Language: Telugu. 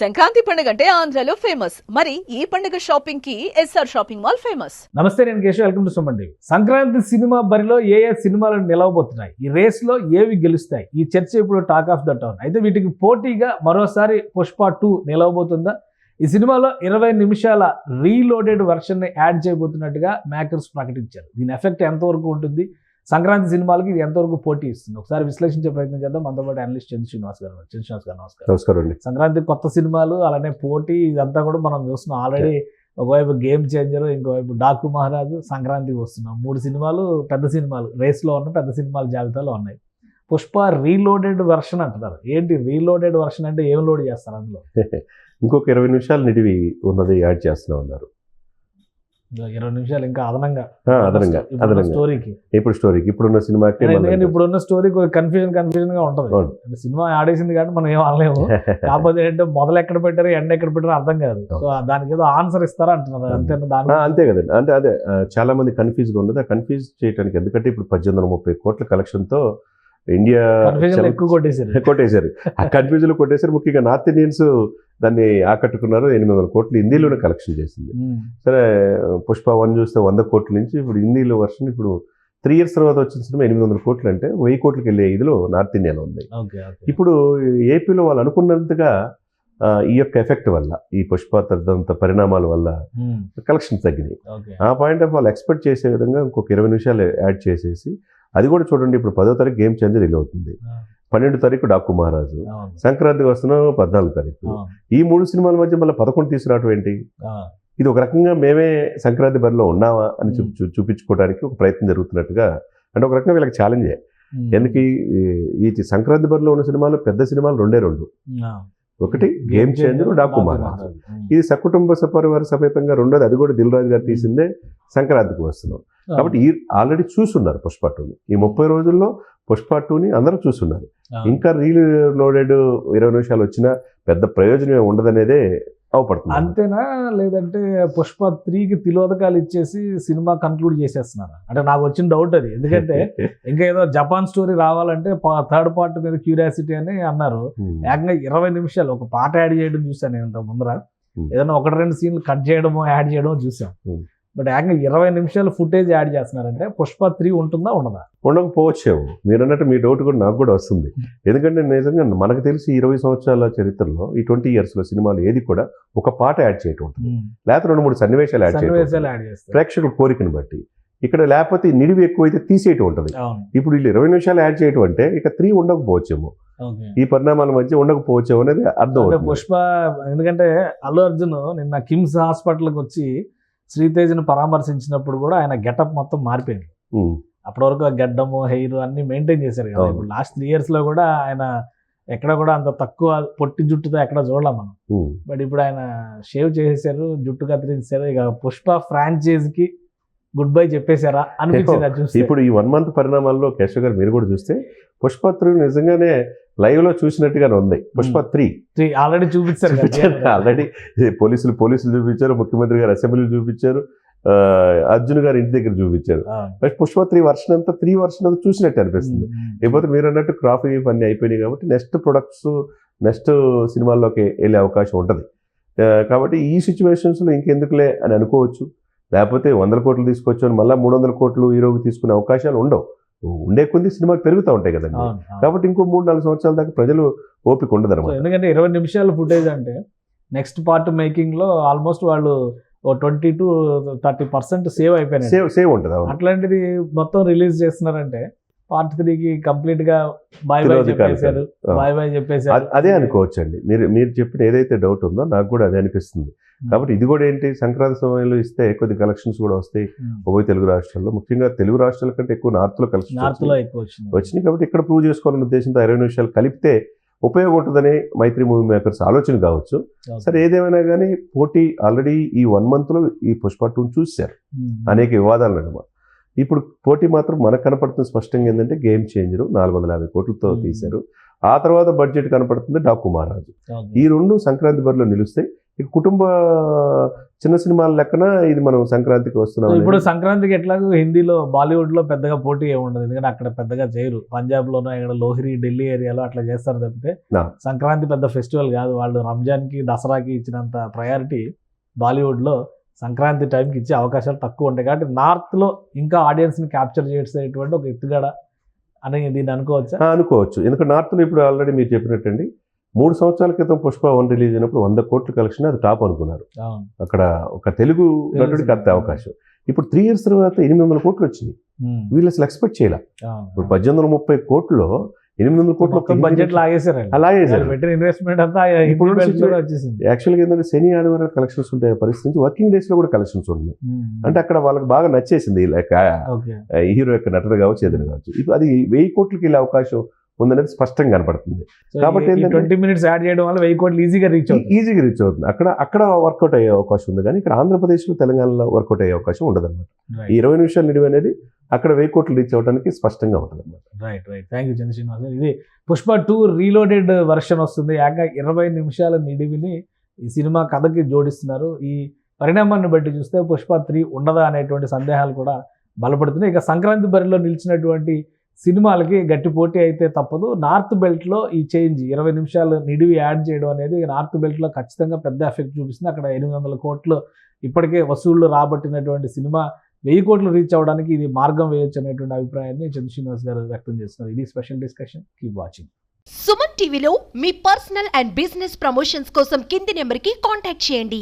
సంక్రాంతి పండుగ అంటే ఆంధ్రాలో ఫేమస్. మరి ఈ పండుగ షాపింగ్ కి ఎస్ఆర్ షాపింగ్ మాల్ ఫేమస్. నమస్తే, నేను Keshav. Welcome to Suman TV. Sankranti cinema బరిలో ఏ సినిమాలు నిలవబోతున్నాయి, ఈ రేస్ లో ఏవి గెలుస్తాయి, ఈ చర్చ ఇప్పుడు టాక్ ఆఫ్ ద టౌన్. అయితే వీటికి పోటీగా మరోసారి పుష్ప 2 నిలవబోతుందా? ఈ సినిమాలో 20 నిమిషాల రీలోడెడ్ వర్షన్ ని యాడ్ చేయబోతున్నట్టుగా మేకర్స్ ప్రకటించారు. దీని ఎఫెక్ట్ ఎంతవరకు ఉంటుంది, సంక్రాంతి సినిమాలకి ఇది ఎంతవరకు పోటీ ఇస్తుంది, ఒకసారి విశ్లేషించే ప్రయత్నం చేద్దాం. మనతో పాటు అనలిస్ట్ చంద్ర శ్రీనివాస్ గారు. చంద్ర శ్రీనివాస్ గారు నమస్కారం. నమస్కారం అండి. సంక్రాంతి కొత్త సినిమాలు, అలానే పోటీ, ఇదంతా కూడా మనం చూస్తున్నాం ఆల్రెడీ. ఒకవైపు గేమ్ చేంజర్, ఇంకోవైపు డాకు మహారాజు, సంక్రాంతికి వస్తున్నాం. 3 సినిమాలు పెద్ద సినిమాలు రేస్లో ఉన్న పెద్ద సినిమాల జాబితాలో ఉన్నాయి. పుష్ప రీలోడెడ్ వర్షన్ అంటున్నారు. ఏంటి రీలోడెడ్ వర్షన్ అంటే ఏం లోడ్ చేస్తారు అందులో? ఇంకొక 20 నిమిషాలు నిడివి ఉన్నది యాడ్ చేస్తున్నా ఉన్నారు. 20 నిమిషాలు ఇంకా అదనంగా స్టోరీకి, ఇప్పుడున్న సినిమాకి. ఇప్పుడున్న స్టోరీ కన్ఫ్యూజన్ గా ఉంటది. సినిమా ఆడేసింది కాబట్టి మనం ఏం అనలేము. కాకపోతే ఏంటంటే మొదలు ఎక్కడ పెట్టారు, ఎండ్ ఎక్కడ పెట్టారు అర్థం కాదు. సో దానికి ఏదో ఆన్సర్ ఇస్తారా అంటున్నారు. అంతే కదండి. అంటే అదే చాలా మంది కన్ఫ్యూజ్ గా ఉన్నది. కన్ఫ్యూజ్ చేయడానికి ఎందుకంటే ఇప్పుడు 1830 కోట్ల కలెక్షన్ తో ఇండియా ఎక్కువ కొట్టేశారు. ఆ కన్ఫ్యూజన్ కొట్టేశారు. ముఖ్యంగా నార్త్ ఇండియన్స్ దాన్ని ఆకట్టుకున్నారు. 800 కోట్లు హిందీలోనే కలెక్షన్ చేసింది. సరే, పుష్ప 1 చూస్తే 100 కోట్ల నుంచి ఇప్పుడు హిందీలో వర్షన్ ఇప్పుడు 3 years తర్వాత వచ్చిన సినిమా 800 కోట్లు అంటే 1000 కోట్లకి వెళ్ళే ఇదిలో నార్త్ ఇండియాలో ఉంది. ఇప్పుడు ఏపీలో వాళ్ళు అనుకున్నంతగా ఈ యొక్క ఎఫెక్ట్ వల్ల, ఈ పుష్ప తదంత పరిణామాల వల్ల కలెక్షన్స్ తగ్గినాయి. ఆ పాయింట్ ఆఫ్ వాళ్ళు ఎక్స్పెక్ట్ చేసే విధంగా ఇంకొక 20 నిమిషాలు యాడ్ చేసేసి, అది కూడా చూడండి, ఇప్పుడు 10వ తారీఖు గేమ్ చేంజర్ రిలీజ్ అవుతుంది, 12వ తారీఖు డాకు మహారాజు, సంక్రాంతికి వస్తున్నాం 14వ తారీఖు. ఈ 3 సినిమాల మధ్య మళ్ళీ 11 తీసుకురావటం ఏంటి? ఇది ఒక రకంగా మేమే సంక్రాంతి బరిలో ఉన్నామా అని చూపించుకోవడానికి ఒక ప్రయత్నం జరుగుతున్నట్టుగా. అంటే ఒక రకంగా వీళ్ళకి ఛాలెంజే. ఎందుకు ఈ సంక్రాంతి బరిలో ఉన్న సినిమాలు, పెద్ద సినిమాలు 2. ఒకటి గేమ్ చేంజర్, డాకు మహారాజు. ఇది సకుటుంబ సపరివార సమేతంగా రెండోది, అది కూడా దిల్ రాజు గారు తీసిందే, సంక్రాంతికి వస్తున్నాం. కాబట్టి ఆల్రెడీ చూస్తున్నారు పుష్ప 2ని. ఈ 30 రోజుల్లో పుష్ప 2ని అందరూ చూస్తున్నారు. ఇంకా రీలోడెడ్ 20 నిమిషాలు వచ్చినా పెద్ద ప్రయోజనం ఉండదనేదే అవపడుతుంది. అంతేనా, లేదంటే పుష్ప 3కి తిలోదకాలు ఇచ్చేసి సినిమా కంక్లూడ్ చేసేస్తున్నారు? అంటే నాకు వచ్చిన డౌట్ అది. ఎందుకంటే ఇంకా ఏదో జపాన్ స్టోరీ రావాలంటే 3rd పార్ట్ మీద క్యూరియాసిటీ అని అన్నారు. ఏకంగా 20 నిమిషాలు ఒక పాట యాడ్ చేయడం చూసాను నేను ఇంత ముందర. ఏదైనా 1-2 సీన్లు కట్ చేయడమో యాడ్ చేయడమో చూసాం. బట్ ఏకంగా 20 నిమిషాలు ఫుటేజ్ యాడ్ చేస్తున్నారంటే పుష్ప 3 ఉంటుందా ఉండదా? ఉండకపోవచ్చేమో. మీరు అన్నట్టు మీ డౌట్ కూడా నాకు కూడా వస్తుంది. ఎందుకంటే నిజంగా మనకు తెలిసి 20 సంవత్సరాల చరిత్రలో, ఈ 20 years లో సినిమాలు ఏది కూడా ఒక పాట యాడ్ చేయటం ఉంటుంది, లేకపోతే 2-3 సన్నివేశాలు యాడ్ చేయడం ప్రేక్షకుల కోరికను బట్టి. ఇక్కడ లేకపోతే నిడివి ఎక్కువైతే తీసేయటం ఉంటుంది. ఇప్పుడు వీళ్ళు 20 నిమిషాలు యాడ్ చేయటం అంటే ఇక 3 ఉండకపోవచ్చేమో, ఈ పరిణామాల మధ్య ఉండకపోవచ్చేమో అనేది అర్థం. పుష్ప, ఎందుకంటే అల్లు అర్జున్ నిన్న కిమ్స్ హాస్పిటల్కి వచ్చి శ్రీతేజ్ను పరామర్శించినప్పుడు కూడా ఆయన గెటప్ మొత్తం మారిపోయింది. అప్పటి వరకు ఆ గడ్డము, హెయిర్ అన్ని మెయింటైన్ చేశారు కదా. ఇప్పుడు లాస్ట్ 3 years లో కూడా ఆయన ఎక్కడ కూడా అంత తక్కువ పొట్టి జుట్టుతో ఎక్కడ చూడలేం మనం. బట్ ఇప్పుడు ఆయన షేవ్ చేసేసారు, జుట్టు కత్తిరించారు. ఇక పుష్ప ఫ్రాంచైజీకి గుడ్ బై చెప్పేశారా అనిపించింది. ఇప్పుడు ఈ 1 month పరిణామాల్లో కేశవ్ గారు మీరు కూడా చూస్తే పుష్ప 3 నిజంగానే లైవ్ లో చూసినట్టుగానే ఉంది. పుష్ప 3 ఆల్రెడీ చూపించారు. ఆల్రెడీ పోలీసులు చూపించారు, ముఖ్యమంత్రి గారు అసెంబ్లీలు చూపించారు, అర్జున్ గారు ఇంటి దగ్గర చూపించారు. బట్ పుష్ప 3 వర్షన్ అంతా చూసినట్టు అనిపిస్తుంది. లేకపోతే మీరు అన్నట్టు క్రాప్ అన్ని అయిపోయినాయి కాబట్టి నెక్స్ట్ ప్రొడక్ట్స్, నెక్స్ట్ సినిమాల్లోకి వెళ్ళే అవకాశం ఉంటుంది. కాబట్టి ఈ సిచ్యువేషన్స్లో ఇంకెందుకులే అని అనుకోవచ్చు. లేకపోతే 100 కోట్లు తీసుకొచ్చాను మళ్ళీ 300 కోట్లు హీరోకి తీసుకునే అవకాశాలు ఉండవు. ఉండే కొద్ది సినిమాలు పెరుగుతూ ఉంటాయి కదండి. కాబట్టి ఇంకో 3-4 సంవత్సరాల దాకా ప్రజలు ఓపిక ఉండదు అనమాట. ఎందుకంటే 20 నిమిషాల ఫుటేజ్ అంటే నెక్స్ట్ పార్ట్ మేకింగ్ లో ఆల్మోస్ట్ వాళ్ళు 20 to 30% సేవ్ అయిపోయినాయి. సేవ్ ఉంటుంది. అట్లాంటిది మొత్తం రిలీజ్ చేస్తున్నారంటే పార్ట్ 3కి కంప్లీట్ గా బాయ్ బాయ్ చెప్పేశారు. అదే అనుకోవచ్చు అండి. మీరు చెప్పిన ఏదైతే డౌట్ ఉందో నాకు కూడా అదే అనిపిస్తుంది. కాబట్టి ఇది కూడా ఏంటి, సంక్రాంతి సమయంలో ఇస్తే కొద్ది కలెక్షన్స్ కూడా వస్తాయి ఉభయ తెలుగు రాష్ట్రాల్లో. ముఖ్యంగా తెలుగు రాష్ట్రాల కంటే ఎక్కువ నార్త్ లో కలెక్షన్స్ వచ్చినాయి. కాబట్టి ఇక్కడ ప్రూవ్ చేసుకోవాలనే ఉద్దేశంతో 20 నిమిషాలు కలిపితే ఉపయోగం ఉంటుందని మైత్రి మూవీ మేకర్స్ ఆలోచన కావచ్చు. సరే, ఏదేమైనా కానీ పోటీ ఆల్రెడీ ఈ 1 month లో ఈ పుష్ప 2 చూశారు. అనేక వివాదాలు నడుమ ఇప్పుడు పోటీ మాత్రం మనకు కనపడుతుంది స్పష్టంగా. ఏంటంటే గేమ్ చేంజర్ 450 కోట్లతో తీశారు. ఆ తర్వాత బడ్జెట్ కనపడుతుంది డాకు మహారాజు. ఈ 2 సంక్రాంతి బరిలో నిలుస్తాయి. ఇక కుటుంబ చిన్న సినిమాల లెక్కన ఇది మనం సంక్రాంతికి వస్తున్నాం ఇప్పుడు సంక్రాంతికి ఎట్లాగో హిందీలో బాలీవుడ్ లో పెద్దగా పోటీ ఏమి ఉండదు, ఎందుకంటే అక్కడ పెద్దగా చేయరు. పంజాబ్ లోనో ఇక్కడ లోహిరి ఢిల్లీ ఏరియాలో అట్లా చేస్తారు తప్పితే నా. సంక్రాంతి పెద్ద ఫెస్టివల్ కాదు. వాళ్ళు రంజాన్ కి దసరాకి ఇచ్చినంత ప్రయారిటీ బాలీవుడ్ లో సంక్రాంతి టైంకి ఇచ్చే అవకాశాలు తక్కువ ఉంటాయి. కాబట్టి నార్త్ లో ఇంకా ఆడియన్స్ ని క్యాప్చర్ చేసేటువంటి ఒక ఎత్తుగడ అని దీన్ని అనుకోవచ్చా? అనుకోవచ్చు. ఎందుకంటే నార్త్లో ఇప్పుడు ఆల్రెడీ మీరు చెప్పినట్టండి 3 సంవత్సరాల క్రితం పుష్ప 1 రిలీజ్ అయినప్పుడు 100 కోట్ల కలెక్షన్ అది టాప్ అనుకున్నారు. అవును. అక్కడ ఒక తెలుగు నటుడికి అంత అవకాశం. ఇప్పుడు 3 years తర్వాత 800 కోట్లు వచ్చినాయి. వీళ్ళు అసలు ఎక్స్పెక్ట్ చేయాలి. ఇప్పుడు 1830 కోట్లలో 800 కోట్లు బడ్జెట్ లాగేశారు, అలాగే పెట్టిన ఇన్వెస్ట్మెంట్ అంతా ఇప్పుడు వచ్చేసింది. యాక్చువల్గా ఏంటంటే శని ఆదివారం కలెక్షన్స్ ఉండే పరిస్థితి నుంచి వర్కింగ్ డేస్ లో కూడా కలెక్షన్స్ ఉన్నాయి. అంటే అక్కడ వాళ్ళకి బాగా నచ్చేసింది హీరో యొక్క నటన కావచ్చు, ఏదైనా కావచ్చు. ఇప్పుడు అది 1000 కోట్లకి వెళ్ళే అవకాశం ఉందనేది స్పష్టంగా కనపడుతుంది. కాబట్టి 20 minutes యాడ్ చేయడం వల్ల 1000 కోట్లు ఈజీగా రీచ్ అవుతుంది. అక్కడ వర్కౌట్ అయ్యే అవకాశం ఉంది, కానీ ఇక్కడ ఆంధ్రప్రదేశ్లో తెలంగాణలో వర్కౌట్ అయ్యే అవకాశం ఉండదు అనమాట. ఈ 20 నిమిషాల నిడివి అనేది అక్కడ 1000 కోట్లు రీచ్ అవ్వడానికి స్పష్టంగా ఉంటుంది అనమాట. రైట్. థ్యాంక్ యూ చంద్రశ్రీనివాస్ గారు. ఇది పుష్ప 2 రీలోడెడ్ వర్షన్ వస్తుంది. ఏకంగా 20 నిమిషాల నిడివిని ఈ సినిమా కథకి జోడిస్తున్నారు. ఈ పరిణామాన్ని బట్టి చూస్తే పుష్ప 3 ఉండదా అనేటువంటి సందేహాలు కూడా బలపడుతున్నాయి. ఇక సంక్రాంతి బరిలో నిలిచినటువంటి సినిమాలకి గట్టి పోటీ అయితే తప్పదు. నార్త్ బెల్ట్లో ఈ చేంజ్ 20 నిమిషాలు నిడివి యాడ్ చేయడం అనేది నార్త్ బెల్ట్లో ఖచ్చితంగా పెద్ద ఎఫెక్ట్ చూపిస్తుంది. అక్కడ 800 కోట్లు ఇప్పటికే వసూళ్లు రాబట్టినటువంటి సినిమా 1000 కోట్లు రీచ్ అవ్వడానికి ఇది మార్గం వేయొచ్చు అనేటువంటి అభిప్రాయాన్ని చంద్రశ్రీనివాస్ గారు వ్యక్తం చేస్తున్నారు. ఇది special discussion. Keep watching. Suman టీవీలో మీ పర్సనల్ అండ్ బిజినెస్ ప్రమోషన్స్ కోసం కింది నెంబర్కి కాంటాక్ట్ చేయండి.